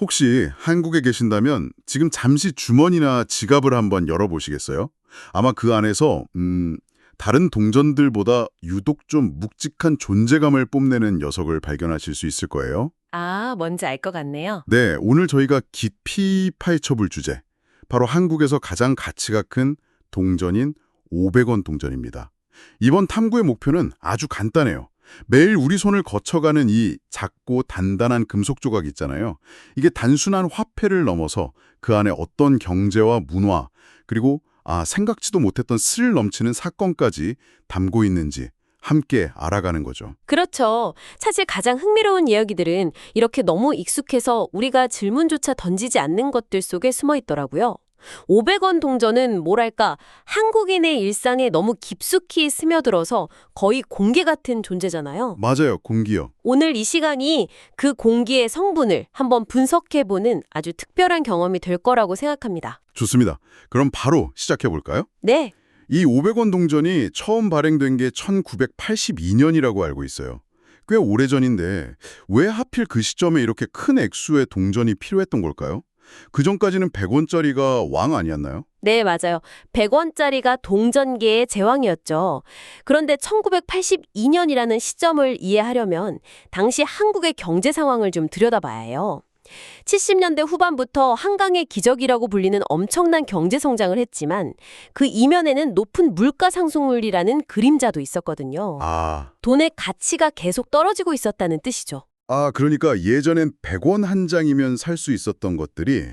혹시 한국에 계신다면 지금 잠시 주머니나 지갑을 한번 열어보시겠어요? 아마 그 안에서 다른 동전들보다 유독 좀 묵직한 존재감을 뽐내는 녀석을 발견하실 수 있을 거예요. 아, 뭔지 알 것 같네요. 네, 오늘 저희가 깊이 파헤쳐볼 주제, 바로 한국에서 가장 가치가 큰 동전인 500원 동전입니다. 이번 탐구의 목표는 아주 간단해요. 매일 우리 손을 거쳐가는 이 작고 단단한 금속 조각 있잖아요. 이게 단순한 화폐를 넘어서 그 안에 어떤 경제와 문화, 그리고 생각지도 못했던 스릴 넘치는 사건까지 담고 있는지 함께 알아가는 거죠. 그렇죠. 사실 가장 흥미로운 이야기들은 이렇게 너무 익숙해서 우리가 질문조차 던지지 않는 것들 속에 숨어 있더라고요. 500원 동전은 뭐랄까 한국인의 일상에 너무 깊숙이 스며들어서 거의 공기 같은 존재잖아요. 맞아요, 공기요. 오늘 이 시간이 그 공기의 성분을 한번 분석해보는 아주 특별한 경험이 될 거라고 생각합니다. 좋습니다. 그럼 바로 시작해 볼까요? 네. 이 500원 동전이 처음 발행된 게 1982년이라고 알고 있어요. 꽤 오래전인데 왜 하필 그 시점에 이렇게 큰 액수의 동전이 필요했던 걸까요? 그전까지는 100원짜리가 왕 아니었나요? 네, 맞아요. 100원짜리가 동전계의 제왕이었죠. 그런데 1982년이라는 시점을 이해하려면 당시 한국의 경제 상황을 좀 들여다봐야 해요. 70년대 후반부터 한강의 기적이라고 불리는 엄청난 경제 성장을 했지만 그 이면에는 높은 물가 상승률이라는 그림자도 있었거든요. 돈의 가치가 계속 떨어지고 있었다는 뜻이죠. 그러니까 예전엔 100원 한 장이면 살 수 있었던 것들이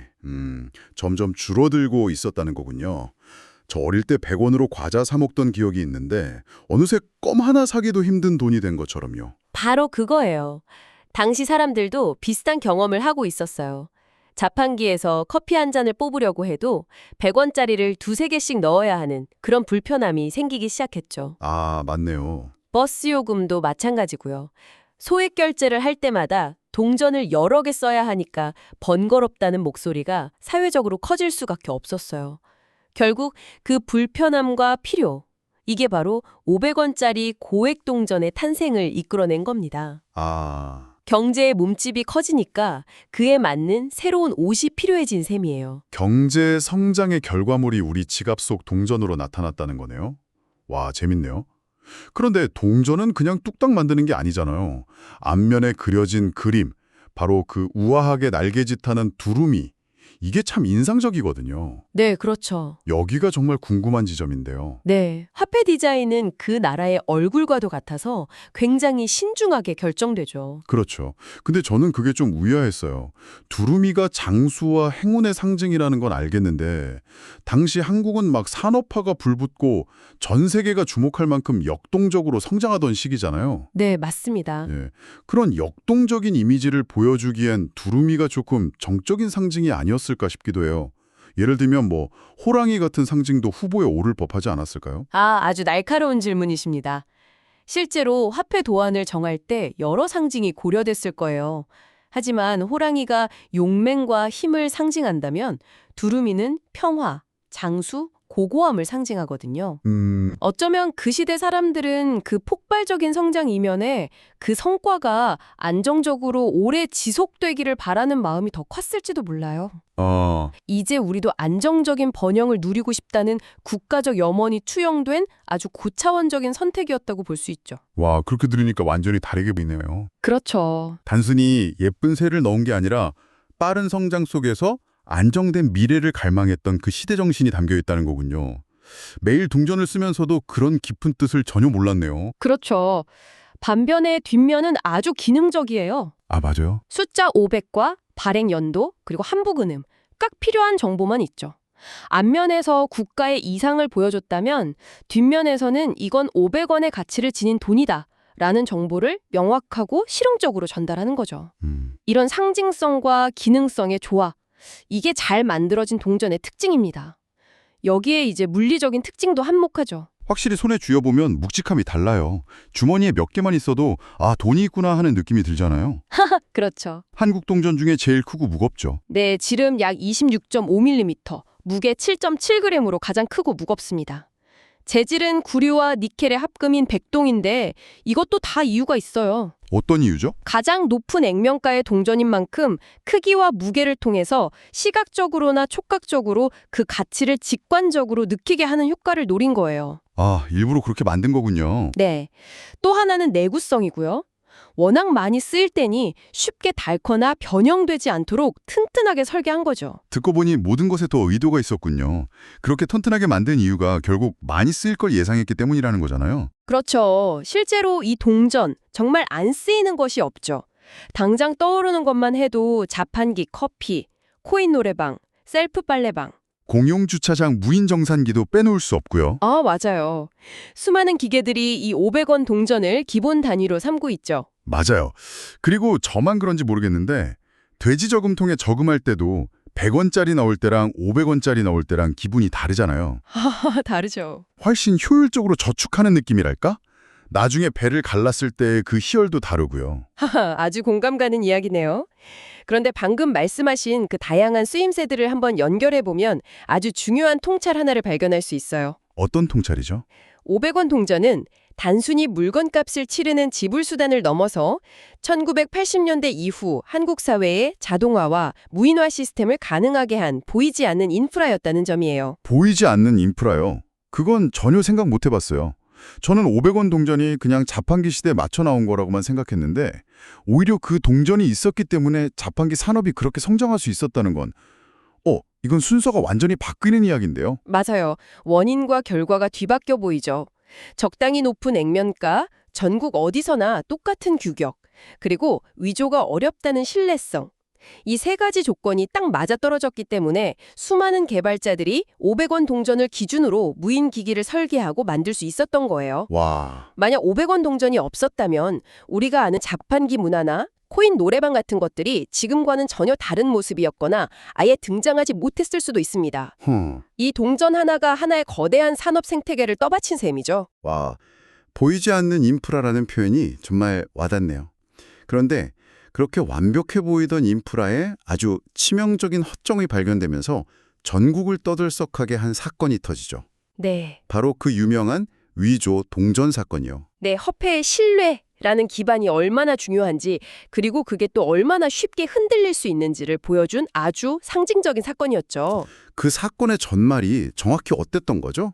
점점 줄어들고 있었다는 거군요. 저 어릴 때 100원으로 과자 사 먹던 기억이 있는데 어느새 껌 하나 사기도 힘든 돈이 된 것처럼요. 바로 그거예요. 당시 사람들도 비슷한 경험을 하고 있었어요. 자판기에서 커피 한 잔을 뽑으려고 해도 100원짜리를 두세 개씩 넣어야 하는 그런 불편함이 생기기 시작했죠. 맞네요. 버스 요금도 마찬가지고요. 소액 결제를 할 때마다 동전을 여러 개 써야 하니까 번거롭다는 목소리가 사회적으로 커질 수밖에 없었어요. 결국 그 불편함과 필요, 이게 바로 500원짜리 고액 동전의 탄생을 이끌어낸 겁니다. 경제의 몸집이 커지니까 그에 맞는 새로운 옷이 필요해진 셈이에요. 경제 성장의 결과물이 우리 지갑 속 동전으로 나타났다는 거네요. 와, 재밌네요. 그런데 동전은 그냥 뚝딱 만드는 게 아니잖아요. 앞면에 그려진 그림, 바로 그 우아하게 날개짓하는 두루미, 이게 참 인상적이거든요. 네, 그렇죠. 여기가 정말 궁금한 지점인데요. 네, 화폐 디자인은 그 나라의 얼굴과도 같아서 굉장히 신중하게 결정되죠. 그렇죠. 근데 저는 그게 좀 의아했어요. 두루미가 장수와 행운의 상징이라는 건 알겠는데 당시 한국은 막 산업화가 불붙고 전 세계가 주목할 만큼 역동적으로 성장하던 시기잖아요. 네, 맞습니다. 예, 그런 역동적인 이미지를 보여주기엔 두루미가 조금 정적인 상징이 아니었을까 싶기도 해요. 예를 들면 호랑이 같은 상징도 후보에 오를 법하지 않았을까요? 아주 날카로운 질문이십니다. 실제로 화폐 도안을 정할 때 여러 상징이 고려됐을 거예요. 하지만 호랑이가 용맹과 힘을 상징한다면 두루미는 평화, 장수, 고고함을 상징하거든요. 어쩌면 그 시대 사람들은 그 폭발적인 성장 이면에 그 성과가 안정적으로 오래 지속되기를 바라는 마음이 더 컸을지도 몰라요. 이제 우리도 안정적인 번영을 누리고 싶다는 국가적 염원이 투영된 아주 고차원적인 선택이었다고 볼 수 있죠. 와, 그렇게 들으니까 완전히 다르게 보이네요. 그렇죠. 단순히 예쁜 새를 넣은 게 아니라 빠른 성장 속에서 안정된 미래를 갈망했던 그 시대 정신이 담겨 있다는 거군요. 매일 동전을 쓰면서도 그런 깊은 뜻을 전혀 몰랐네요. 그렇죠. 반면에 뒷면은 아주 기능적이에요. 맞아요? 숫자 500과 발행 연도, 그리고 한부금음, 딱 필요한 정보만 있죠. 앞면에서 국가의 이상을 보여줬다면 뒷면에서는 이건 500원의 가치를 지닌 돈이다 라는 정보를 명확하고 실용적으로 전달하는 거죠. 이런 상징성과 기능성의 조화, 이게 잘 만들어진 동전의 특징입니다. 여기에 이제 물리적인 특징도 한몫하죠. 확실히 손에 쥐어보면 묵직함이 달라요. 주머니에 몇 개만 있어도 돈이 있구나 하는 느낌이 들잖아요. 그렇죠. 한국 동전 중에 제일 크고 무겁죠. 네, 지름 약 26.5mm, 무게 7.7g으로 가장 크고 무겁습니다. 재질은 구류와 니켈의 합금인 백동인데 이것도 다 이유가 있어요. 어떤 이유죠? 가장 높은 액면가의 동전인 만큼 크기와 무게를 통해서 시각적으로나 촉각적으로 그 가치를 직관적으로 느끼게 하는 효과를 노린 거예요. 아, 일부러 그렇게 만든 거군요. 네. 또 하나는 내구성이고요. 워낙 많이 쓰일 때니 쉽게 닳거나 변형되지 않도록 튼튼하게 설계한 거죠. 듣고 보니 모든 것에 더 의도가 있었군요. 그렇게 튼튼하게 만든 이유가 결국 많이 쓰일 걸 예상했기 때문이라는 거잖아요. 그렇죠. 실제로 이 동전 정말 안 쓰이는 것이 없죠. 당장 떠오르는 것만 해도 자판기, 커피, 코인 노래방, 셀프 빨래방. 공용 주차장 무인 정산기도 빼놓을 수 없고요. 아, 맞아요. 수많은 기계들이 이 500원 동전을 기본 단위로 삼고 있죠. 맞아요. 그리고 저만 그런지 모르겠는데 돼지 저금통에 저금할 때도 100원짜리 넣을 때랑 500원짜리 넣을 때랑 기분이 다르잖아요. 다르죠. 훨씬 효율적으로 저축하는 느낌이랄까? 나중에 배를 갈랐을 때 그 희열도 다르고요. 아주 공감 가는 이야기네요. 그런데 방금 말씀하신 그 다양한 쓰임새들을 한번 연결해보면 아주 중요한 통찰 하나를 발견할 수 있어요. 어떤 통찰이죠? 500원 동전은 단순히 물건값을 치르는 지불수단을 넘어서 1980년대 이후 한국 사회의 자동화와 무인화 시스템을 가능하게 한 보이지 않는 인프라였다는 점이에요. 보이지 않는 인프라요. 그건 전혀 생각 못 해봤어요. 저는 500원 동전이 그냥 자판기 시대에 맞춰 나온 거라고만 생각했는데 오히려 그 동전이 있었기 때문에 자판기 산업이 그렇게 성장할 수 있었다는 건 이건 순서가 완전히 바뀌는 이야기인데요. 맞아요. 원인과 결과가 뒤바뀌어 보이죠. 적당히 높은 액면가, 전국 어디서나 똑같은 규격, 그리고 위조가 어렵다는 신뢰성. 이 세 가지 조건이 딱 맞아떨어졌기 때문에 수많은 개발자들이 500원 동전을 기준으로 무인 기기를 설계하고 만들 수 있었던 거예요. 와, 만약 500원 동전이 없었다면 우리가 아는 자판기 문화나 코인 노래방 같은 것들이 지금과는 전혀 다른 모습이었거나 아예 등장하지 못했을 수도 있습니다. 이 동전 하나가 하나의 거대한 산업 생태계를 떠받친 셈이죠. 와, 보이지 않는 인프라라는 표현이 정말 와닿네요. 그런데 그렇게 완벽해 보이던 인프라에 아주 치명적인 허점이 발견되면서 전국을 떠들썩하게 한 사건이 터지죠. 네. 바로 그 유명한 위조 동전 사건이요. 네, 화폐의 신뢰라는 기반이 얼마나 중요한지 그리고 그게 또 얼마나 쉽게 흔들릴 수 있는지를 보여준 아주 상징적인 사건이었죠. 그 사건의 전말이 정확히 어땠던 거죠?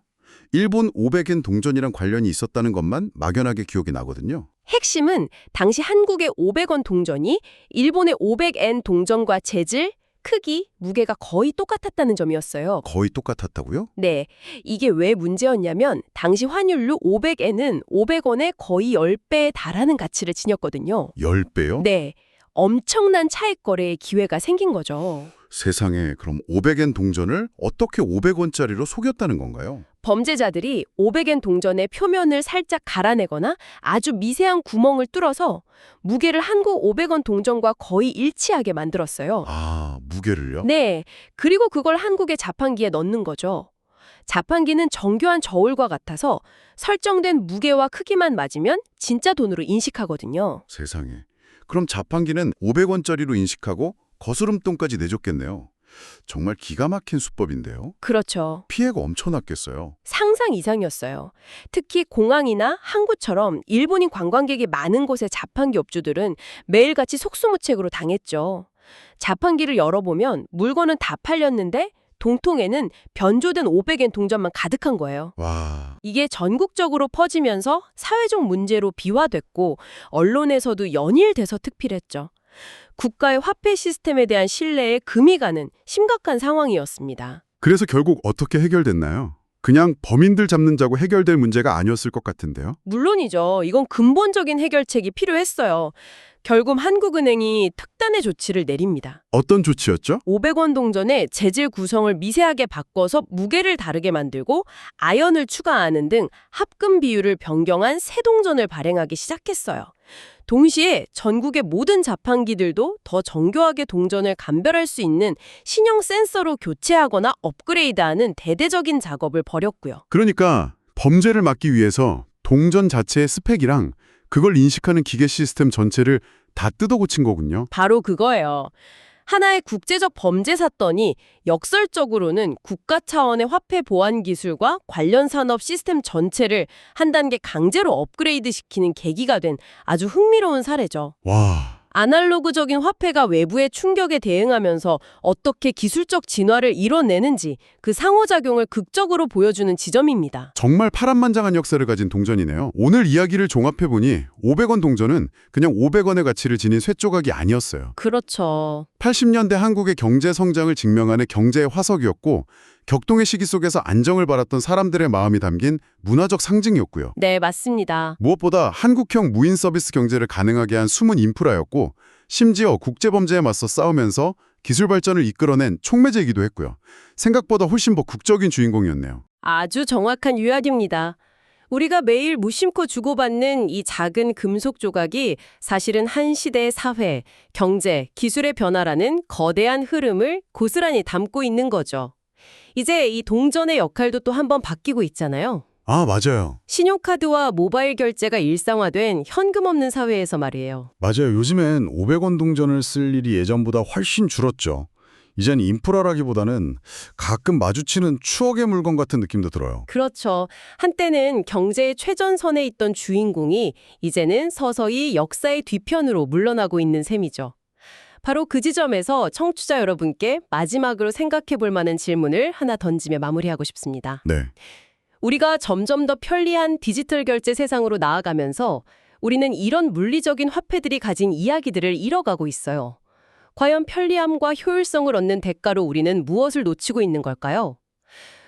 일본 500엔 동전이랑 관련이 있었다는 것만 막연하게 기억이 나거든요. 핵심은 당시 한국의 500원 동전이 일본의 500엔 동전과 재질, 크기, 무게가 거의 똑같았다는 점이었어요. 거의 똑같았다고요? 네, 이게 왜 문제였냐면 당시 환율로 500엔은 500원의 거의 10배에 달하는 가치를 지녔거든요. 10배요? 네, 엄청난 차익 거래의 기회가 생긴 거죠. 세상에, 그럼 500엔 동전을 어떻게 500원짜리로 속였다는 건가요? 범죄자들이 500엔 동전의 표면을 살짝 갈아내거나 아주 미세한 구멍을 뚫어서 무게를 한국 500원 동전과 거의 일치하게 만들었어요. 아, 무게를요? 네, 그리고 그걸 한국의 자판기에 넣는 거죠. 자판기는 정교한 저울과 같아서 설정된 무게와 크기만 맞으면 진짜 돈으로 인식하거든요. 세상에. 그럼 자판기는 500원짜리로 인식하고 거스름돈까지 내줬겠네요. 정말 기가 막힌 수법인데요. 그렇죠. 피해가 엄청났겠어요. 상상 이상이었어요. 특히 공항이나 항구처럼 일본인 관광객이 많은 곳의 자판기 업주들은 매일같이 속수무책으로 당했죠. 자판기를 열어보면 물건은 다 팔렸는데 동통에는 변조된 500엔 동전만 가득한 거예요. 와, 이게 전국적으로 퍼지면서 사회적 문제로 비화됐고 언론에서도 연일돼서 특필했죠. 국가의 화폐 시스템에 대한 신뢰에 금이 가는 심각한 상황이었습니다. 그래서 결국 어떻게 해결됐나요? 그냥 범인들 잡는 자고 해결될 문제가 아니었을 것 같은데요. 물론이죠. 이건 근본적인 해결책이 필요했어요. 결국 한국은행이 특단의 조치를 내립니다. 어떤 조치였죠? 500원 동전의 재질 구성을 미세하게 바꿔서 무게를 다르게 만들고 아연을 추가하는 등 합금 비율을 변경한 새 동전을 발행하기 시작했어요. 동시에 전국의 모든 자판기들도 더 정교하게 동전을 감별할 수 있는 신형 센서로 교체하거나 업그레이드하는 대대적인 작업을 벌였고요. 그러니까 범죄를 막기 위해서 동전 자체의 스펙이랑 그걸 인식하는 기계 시스템 전체를 다 뜯어고친 거군요. 바로 그거예요. 하나의 국제적 범죄 사건이 역설적으로는 국가 차원의 화폐 보안 기술과 관련 산업 시스템 전체를 한 단계 강제로 업그레이드 시키는 계기가 된 아주 흥미로운 사례죠. 와, 아날로그적인 화폐가 외부의 충격에 대응하면서 어떻게 기술적 진화를 이뤄내는지 그 상호작용을 극적으로 보여주는 지점입니다. 정말 파란만장한 역사를 가진 동전이네요. 오늘 이야기를 종합해보니 500원 동전은 그냥 500원의 가치를 지닌 쇠조각이 아니었어요. 그렇죠. 80년대 한국의 경제 성장을 증명하는 경제의 화석이었고 격동의 시기 속에서 안정을 바랐던 사람들의 마음이 담긴 문화적 상징이었고요. 네, 맞습니다. 무엇보다 한국형 무인 서비스 경제를 가능하게 한 숨은 인프라였고 심지어 국제범죄에 맞서 싸우면서 기술 발전을 이끌어낸 촉매제이기도 했고요. 생각보다 훨씬 더 국적인 주인공이었네요. 아주 정확한 요약입니다. 우리가 매일 무심코 주고받는 이 작은 금속 조각이 사실은 한 시대의 사회, 경제, 기술의 변화라는 거대한 흐름을 고스란히 담고 있는 거죠. 이제 이 동전의 역할도 또 한번 바뀌고 있잖아요. 아, 맞아요. 신용카드와 모바일 결제가 일상화된 현금 없는 사회에서 말이에요. 맞아요. 요즘엔 500원 동전을 쓸 일이 예전보다 훨씬 줄었죠. 이젠 인프라라기보다는 가끔 마주치는 추억의 물건 같은 느낌도 들어요. 그렇죠. 한때는 경제의 최전선에 있던 주인공이 이제는 서서히 역사의 뒤편으로 물러나고 있는 셈이죠. 바로 그 지점에서 청취자 여러분께 마지막으로 생각해 볼 만한 질문을 하나 던지며 마무리하고 싶습니다. 네. 우리가 점점 더 편리한 디지털 결제 세상으로 나아가면서 우리는 이런 물리적인 화폐들이 가진 이야기들을 잃어가고 있어요. 과연 편리함과 효율성을 얻는 대가로 우리는 무엇을 놓치고 있는 걸까요?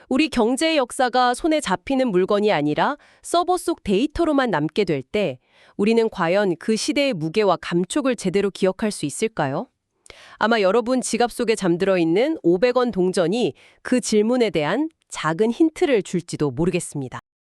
우리 경제의 역사가 손에 잡히는 물건이 아니라 서버 속 데이터로만 남게 될 때 우리는 과연 그 시대의 무게와 감촉을 제대로 기억할 수 있을까요? 아마 여러분 지갑 속에 잠들어 있는 500원 동전이 그 질문에 대한 작은 힌트를 줄지도 모르겠습니다.